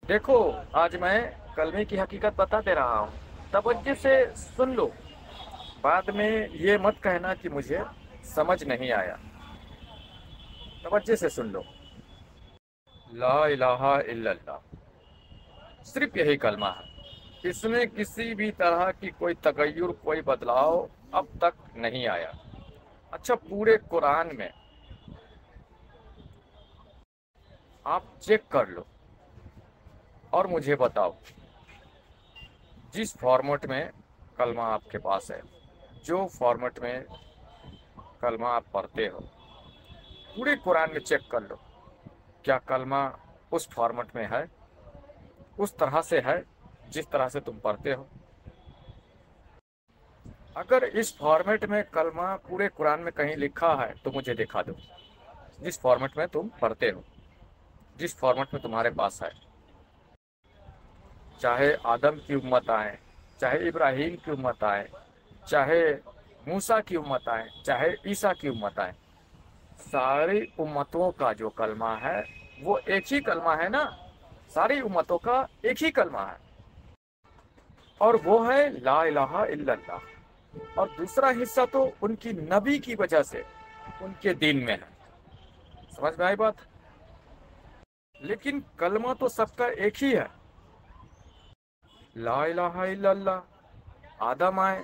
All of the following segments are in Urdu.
دیکھو، آج میں کلمے کی حقیقت بتا دے رہا ہوں، توجہ سے سن لو۔ بعد میں یہ مت کہنا کہ مجھے سمجھ نہیں آیا۔ توجہ سے سن لو۔ لا الہ الا اللہ، صرف یہی کلمہ ہے، اس میں کسی بھی طرح کی کوئی تغیر، کوئی بدلاؤ اب تک نہیں آیا۔ اچھا، پورے قرآن میں آپ چیک کر لو اور مجھے بتاؤ، جس فارمیٹ میں کلمہ آپ کے پاس ہے، جو فارمیٹ میں کلمہ آپ پڑھتے ہو، پورے قرآن میں چیک کر لو، کیا کلمہ اس فارمیٹ میں ہے، اس طرح سے ہے جس طرح سے تم پڑھتے ہو؟ اگر اس فارمیٹ میں کلمہ پورے قرآن میں کہیں لکھا ہے تو مجھے دکھا دو، جس فارمیٹ میں تم پڑھتے ہو، جس فارمیٹ میں تمہارے پاس ہے۔ چاہے آدم کی امت آئے، چاہے ابراہیم کی امت آئے، چاہے موسیٰ کی امت آئے، چاہے عیسیٰ کی امت آئے، ساری امتوں کا جو کلمہ ہے وہ ایک ہی کلمہ ہے نا۔ ساری امتوں کا ایک ہی کلمہ ہے، اور وہ ہے لا الہ الا اللہ۔ اور دوسرا حصہ تو ان کی نبی کی وجہ سے ان کے دین میں ہے۔ سمجھ میں آئی بات؟ لیکن کلمہ تو سب کا ایک ہی ہے، لا الہ الا اللہ۔ آدم آئے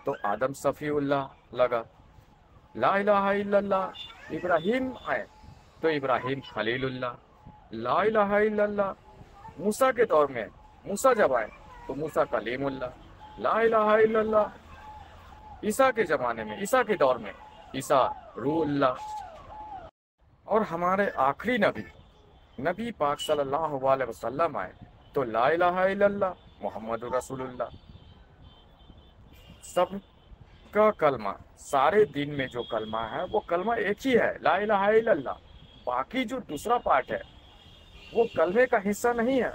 تو آدم صفی اللہ لگا، لا الہ الا اللہ۔ ابراہیم آئے تو ابراہیم خلیل اللہ، لا الہ الا اللہ۔ موسیٰ کے دور میں موسیٰ جب آئے تو موسیٰ کلیم اللہ، لا الہ الا اللہ۔ عیسیٰ کے زمانے میں، عیسیٰ کے دور میں عیسیٰ روح اللہ۔ اور ہمارے آخری نبی، نبی پاک صلی اللہ علیہ وسلم آئے تو لا الہ الا اللہ محمد رسول اللہ۔ سب کا کلمہ، سارے دین میں جو کلمہ ہے وہ کلمہ ایک ہی ہے، لا الہ الا اللہ۔ باقی جو دوسرا پارٹ ہے وہ کلمے کا حصہ نہیں ہے،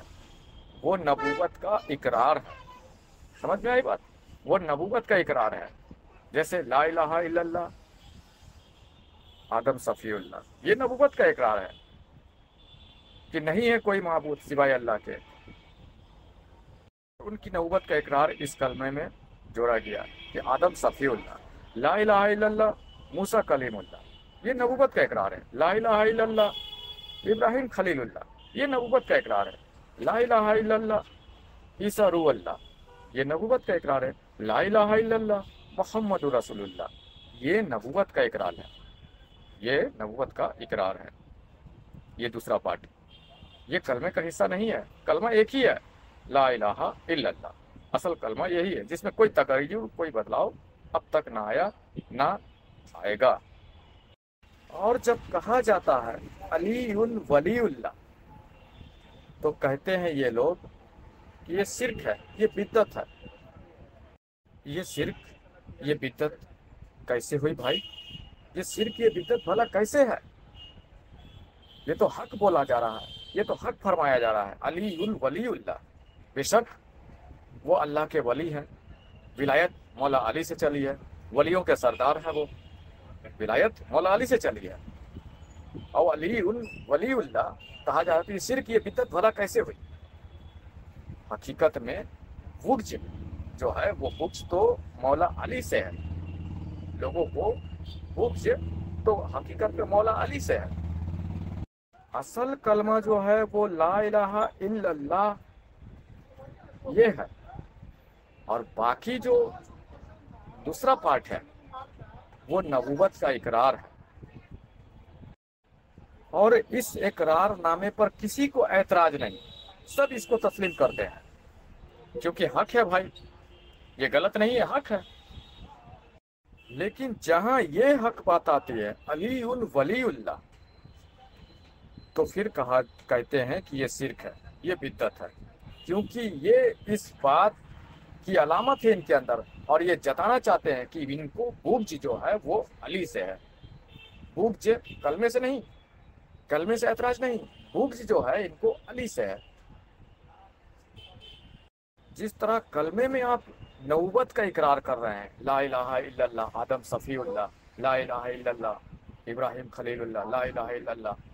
وہ نبوت کا اقرار ہے۔ سمجھ میں آئی بات؟ وہ نبوت کا اقرار ہے۔ جیسے لا الہ الا اللہ، آدم صفی اللہ، یہ نبوت کا اقرار ہے کہ نہیں ہے کوئی معبود سوائے اللہ کے۔ ان کی نبوت کا اقرار اس کلمے میں جوڑا گیا کہ آدم صفی اللہ، لا الہ الا اللہ موسیٰ کلیم اللہ، یہ نبوت کا اقرار ہے۔ لا الہ الا اللہ ابراہیم خلیل اللہ، یہ نبوت کا اقرار ہے۔ لا الہ الا اللہ عیسیٰ روح اللہ، یہ نبوت کا اقرار ہے۔ لا الہ الا اللہ محمد رسول اللہ، یہ نبوت کا اقرار ہے، یہ نبوت کا اقرار ہے۔ یہ دوسرا پارٹ، یہ کلمے کا حصہ نہیں ہے، کلمہ ایک ہی ہے، لا الہ الا اللہ۔ اصل کلمہ یہی ہے جس میں کوئی تغیر، کوئی بدلاؤ اب تک نہ آیا، نہ آئے گا۔ اور جب کہا جاتا ہے علی ولی اللہ، تو کہتے ہیں یہ لوگ کہ یہ شرک ہے، یہ بدعت ہے۔ یہ شرک، یہ بدعت کیسے ہوئی بھائی؟ یہ شرک، یہ بدعت بھلا کیسے ہے؟ یہ تو حق بولا جا رہا ہے، یہ تو حق فرمایا جا رہا ہے، علی ولی اللہ۔ بے شک وہ اللہ کے ولی ہیں، ولایت مولا علی سے چلی ہے، ولیوں کے سردار ہے وہ، ولایت مولا علی سے چلی ہے۔ اور علی ولی اللہ کہا جاتا ہے، شرک یہ بدعت بھلا کیسے ہوئی؟ حقیقت میں بغض جو ہے وہ بغض تو مولا علی سے ہے، لوگوں کو بغض تو حقیقت میں مولا علی سے ہے۔ اصل کلمہ جو ہے وہ لا الہ الا اللہ یہ ہے، اور باقی جو دوسرا پارٹ ہے وہ نبوت کا اقرار ہے۔ اور اس اقرار نامے پر کسی کو اعتراض نہیں، سب اس کو تسلیم کرتے ہیں کیونکہ حق ہے بھائی، یہ غلط نہیں ہے، حق ہے۔ لیکن جہاں یہ حق بات آتی ہے علی ولی اللہ، تو پھر کہتے ہیں کہ یہ شرک ہے، یہ بدعت ہے، کیونکہ یہ اس بات کی علامت ہے ان کے اندر، اور یہ جتانا چاہتے ہیں کہ ان کو بغض جو ہے وہ علی سے ہے۔ بغض کلمے سے نہیں، کلمے سے اعتراض نہیں، بغض جو ہے ان کو علی سے ہے۔ جس طرح کلمے میں آپ نبوت کا اقرار کر رہے ہیں، لا الہ الا اللہ آدم صفی اللہ، لا الہ الا اللہ ابراہیم خلیل اللہ، لا الہ الا اللہ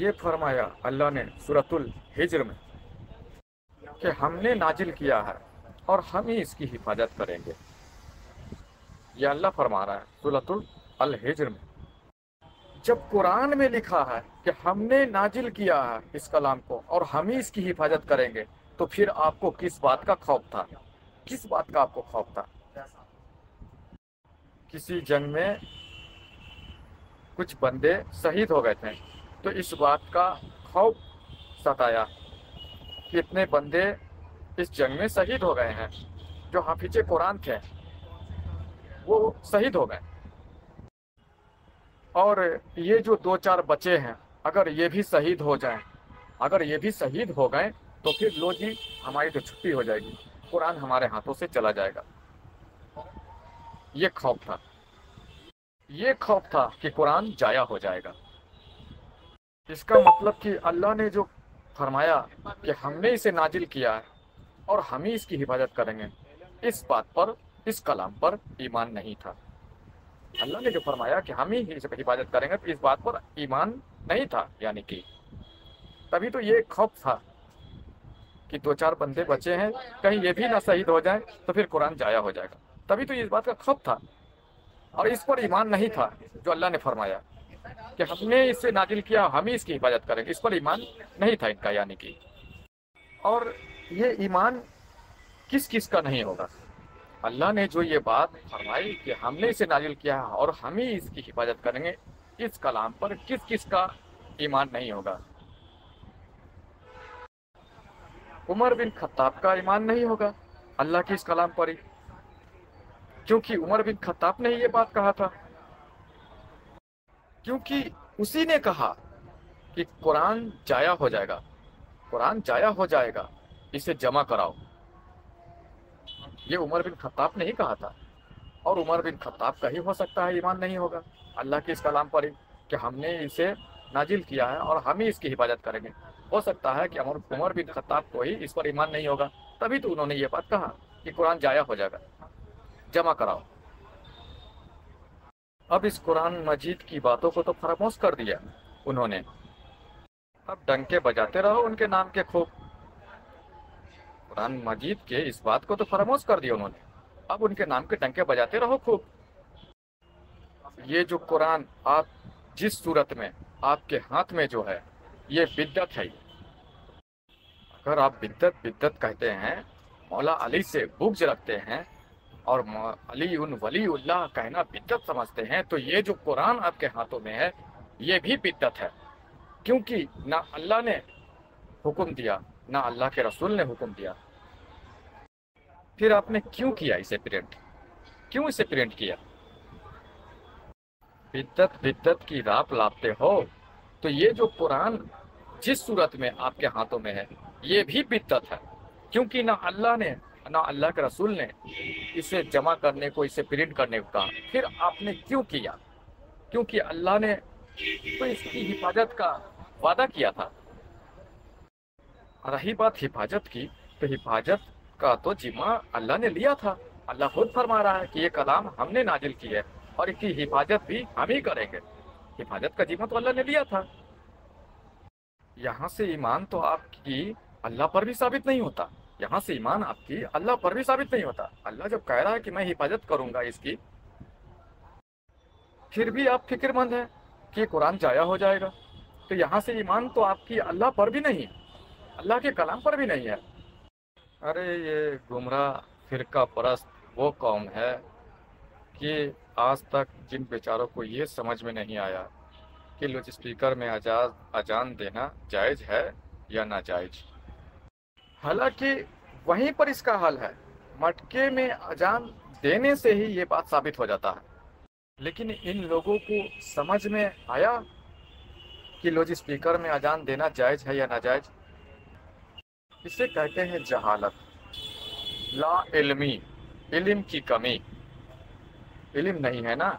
یہ فرمایا اللہ نے سورۃ الحجر میں کہ ہم نے نازل کیا ہے اور ہم ہی اس کی حفاظت کریں گے. یہ اللہ فرما رہا ہے سورۃ الحجر میں. جب قرآن میں لکھا ہے کہ ہم نے نازل کیا ہے اس کلام کو اور ہم ہی اس کی حفاظت کریں گے، تو پھر آپ کو کس بات کا خوف تھا؟ کس بات کا آپ کو خوف تھا؟ کسی جنگ میں کچھ بندے شہید ہو گئے تھے تو اس بات کا خوف ستایا کہ اتنے بندے اس جنگ میں شہید ہو گئے ہیں، جو حافظ قرآن تھے وہ شہید ہو گئے، اور یہ جو دو چار بچے ہیں اگر یہ بھی شہید ہو جائیں، اگر یہ بھی شہید ہو گئے تو پھر لو جی ہماری تو چھٹی ہو جائے گی، قرآن ہمارے ہاتھوں سے چلا جائے گا. یہ خوف تھا، یہ خوف تھا کہ قرآن ضائع ہو جائے گا. اس کا مطلب کہ اللہ نے جو فرمایا کہ ہم نے اسے نازل کیا ہے اور ہم ہی اس کی حفاظت کریں گے، اس بات پر، اس کلام پر ایمان نہیں تھا. اللہ نے جو فرمایا کہ ہم ہی اس کی حفاظت کریں گے، تو اس بات پر ایمان نہیں تھا. یعنی کہ تبھی تو یہ خوف تھا کہ دو چار بندے بچے ہیں، کہیں یہ بھی نہ شہید ہو جائیں تو پھر قرآن ضائع ہو جائے گا. تبھی تو اس بات کا خوف تھا، اور اس پر ایمان نہیں تھا جو اللہ نے فرمایا کہ ہم نے اس سے نازل کیا، ہم ہی اس کی حفاظت کریں گے. اس پر ایمان نہیں تھا ان کا. یعنی کہ اور یہ ایمان کس کس کا نہیں ہوگا؟ اللہ نے جو یہ بات فرمائی کہ ہم نے اسے نازل کیا ہے اور ہم ہی اس کی حفاظت کریں گے، اس کلام پر کس کس کا ایمان نہیں ہوگا؟ عمر بن خطاب کا ایمان نہیں ہوگا اللہ کے اس کلام پر ہی، کیونکہ عمر بن خطاب نے یہ بات کہا تھا، کیونکہ اسی نے کہا کہ قرآن ضائع ہو جائے گا، قرآن ضائع ہو جائے گا، اسے جمع کراؤ. یہ عمر بن خطاب نے ہی کہا تھا، اور عمر بن خطاب کا ہی ہو سکتا ہے ایمان نہیں ہوگا اللہ کے اس کلام پر ہی کہ ہم نے اسے نازل کیا ہے اور ہم ہی اس کی حفاظت کریں گے. ہو سکتا ہے کہ عمر بن خطاب کو ہی اس پر ایمان نہیں ہوگا، تبھی تو انہوں نے یہ بات کہا کہ قرآن ضائع ہو جائے گا، جمع کراؤ. اب اس قرآن مجید کی باتوں کو تو فراموش کر دیا انہوں نے. اب ڈنکے بجاتے رہو ان کے نام کے خوب. قرآن مجید کے اس بات کو تو فراموش کر دیا انہوں نے، اب ان کے نام کے ڈنکے بجاتے رہو خوب. یہ جو قرآن آپ جس صورت میں آپ کے ہاتھ میں جو ہے، یہ بدعت ہے. اگر آپ بدعت کہتے ہیں، مولا علی سے بغض رکھتے ہیں اور علی ولی اللہ کہنا بدعت سمجھتے ہیں، تو یہ جو قرآن آپ کے ہاتھوں میں ہے یہ بھی بدعت ہے. کیونکہ نہ اللہ نے حکم دیا، نہ اللہ کے رسول نے حکم دیا. پھر آپ نے کیوں کیا اسے پرنٹ؟ کیوں اسے پرنٹ کیا؟ بدعت کی راپ لاپتے ہو تو یہ جو قرآن جس صورت میں آپ کے ہاتھوں میں ہے یہ بھی بدعت ہے. کیونکہ نہ اللہ نے، نہ اللہ کے رسول نے اسے جمع کرنے کو، اسے پرنٹ کرنے کو کہا. پھر آپ نے کیوں کیا؟ کیونکہ اللہ نے تو اس کی حفاظت کا وعدہ کیا تھا. رہی بات حفاظت کی، تو حفاظت کا تو ذمہ اللہ نے لیا تھا. اللہ خود فرما رہا ہے کہ یہ کلام ہم نے نازل کی ہے اور اس کی حفاظت بھی ہم ہی کریں گے. حفاظت کا ذمہ تو اللہ نے لیا تھا. یہاں سے ایمان تو آپ کی اللہ پر بھی ثابت نہیں ہوتا، یہاں سے ایمان آپ کی اللہ پر بھی ثابت نہیں ہوتا. اللہ جب کہہ رہا ہے کہ میں حفاظت کروں گا اس کی، پھر بھی آپ فکر مند ہیں کہ قرآن ضائع ہو جائے گا، تو یہاں سے ایمان تو آپ کی اللہ پر بھی نہیں، اللہ کے کلام پر بھی نہیں ہے. ارے یہ گمراہ فرقہ پرست وہ قوم ہے کہ آج تک جن بیچاروں کو یہ سمجھ میں نہیں آیا کہ لاؤڈ اسپیکر میں اذان دینا جائز ہے یا ناجائز. حالانکہ وہیں پر اس کا حل ہے، مٹکے میں اذان دینے سے ہی یہ بات ثابت ہو جاتا ہے. لیکن ان لوگوں کو سمجھ میں آیا کہ لاؤڈ اسپیکر میں اذان دینا جائز ہے یا ناجائز. اسے کہتے ہیں جہالت، لا علمی، علم کی کمی. علم نہیں ہے نا